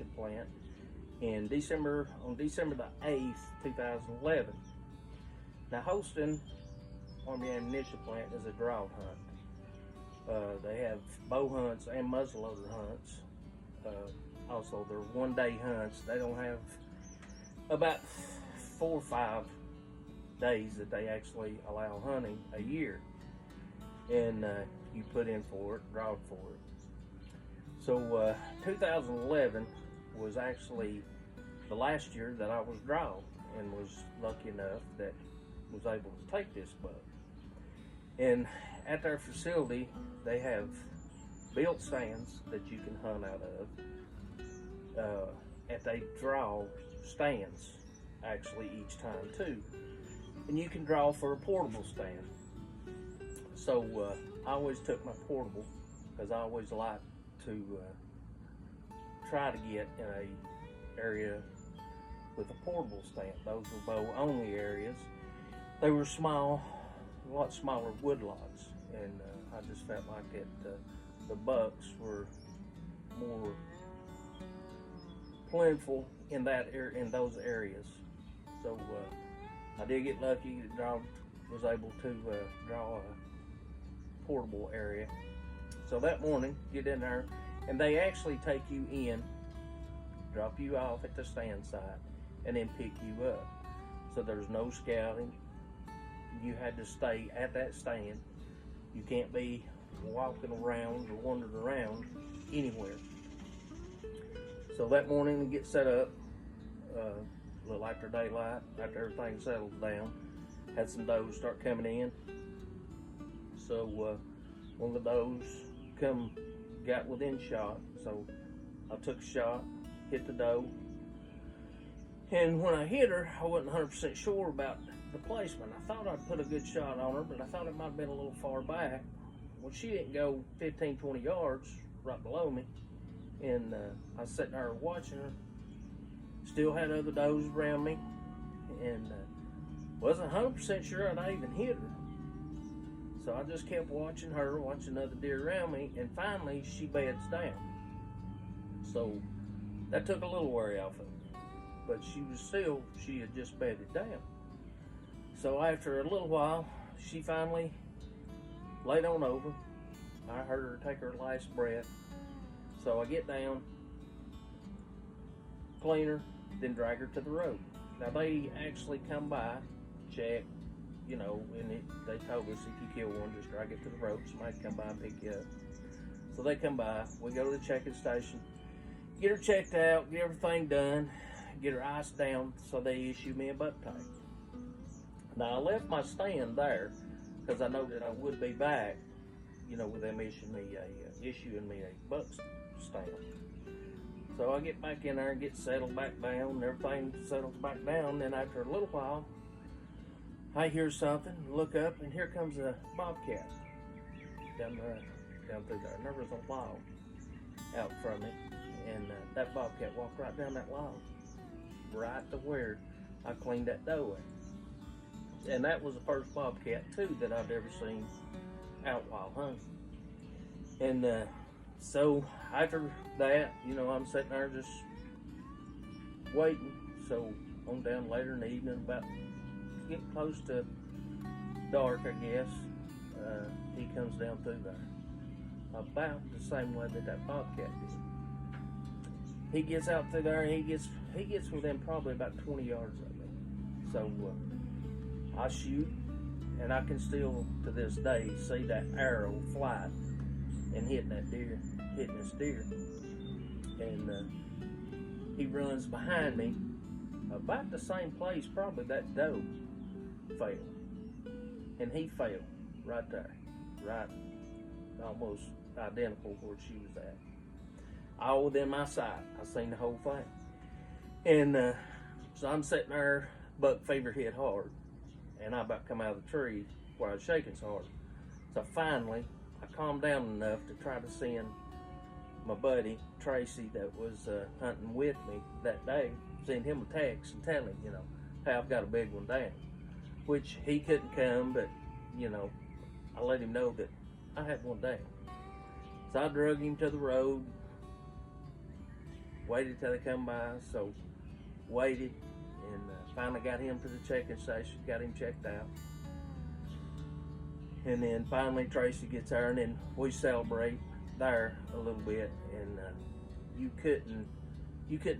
Ammunition Plant on December the 8th, 2011. Now, Holston Ammunition Plant is a drought hunt. They have bow hunts and muzzleloader hunts. Also, they're one-day hunts. They don't have about 4 or 5 days that they actually allow hunting a year, and you put in for it, draw for it. So 2011 was actually the last year that I was drawed, and was lucky enough that was able to take this buck. And at their facility, they have built stands that you can hunt out of. At they draw stands actually each time too, and you can draw for a portable stand. So I always took my portable, because I always like to try to get in a area with a portable stand. Those were bow only areas. They were small, a lot smaller wood lots, and I just felt like that the bucks were more plentiful in those areas. So I did get lucky. Was able to draw a portable area. So that morning, get in there, and they actually take you in, drop you off at the stand site, and then pick you up. So there's no scouting. You had to stay at that stand. You can't be walking around or wandering around anywhere. So that morning, we get set up a little after daylight, after everything settled down. Had some does start coming in. So one of the does got within shot. So I took a shot, hit the doe. And when I hit her, I wasn't 100% sure about the placement. I thought I'd put a good shot on her, but I thought it might have been a little far back. Well, she didn't go 15, 20 yards right below me. And I was sitting there watching her. Still had other does around me, and wasn't 100% sure I'd even hit her. So I just kept watching her, watching other deer around me, and finally she beds down. So that took a little worry off of me, but she had just bedded down. So after a little while, she finally laid on over. I heard her take her last breath. So I get down, clean her, then drag her to the road. Now they actually come by, check, and they told us if you kill one, just drag it to the road. Somebody come by and pick you up. So they come by, we go to the checking station, get her checked out, get everything done, get her iced down, so they issue me a buck tag. Now I left my stand there, because I know that I would be back, with them issuing me a buck stand. So I get back in there and get settled back down, and everything settles back down. Then after a little while, I hear something, look up, and here comes a bobcat down through there. And there was a log out from it, and that bobcat walked right down that log, right to where I cleaned that doe at. And that was the first bobcat too that I've ever seen out while hunting. And so after that, I'm sitting there just waiting. So on down later in the evening, about getting close to dark, I guess, he comes down through there about the same way that bobcat did. He gets out through there, and he gets within probably about 20 yards of me. So I shoot, and I can still to this day see that arrow fly and hitting this deer. And he runs behind me about the same place probably that doe fell. And he fell right there, right almost identical where she was at. All within my sight. I seen the whole thing. And so I'm sitting there, buck fever hit hard, and I about come out of the tree where I was shaking so hard. So finally, I calmed down enough to try to send my buddy Tracy that was hunting with me that day, send him a text and tell him, hey, I've got a big one down. Which he couldn't come, but I let him know that I had one down. So I drug him to the road, waited till they come by, so waited, and finally got him to the checking station, got him checked out. And then finally Tracy gets there, and then we celebrate there a little bit. And you couldn't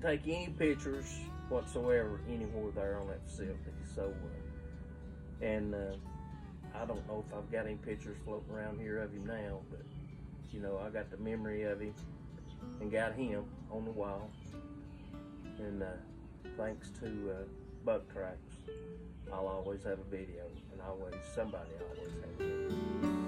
take any pictures whatsoever anywhere there on that facility. So, I don't know if I've got any pictures floating around here of him now, but I got the memory of him and got him on the wall. And thanks to Buck Tracts, I'll always have a video, and somebody always has a video.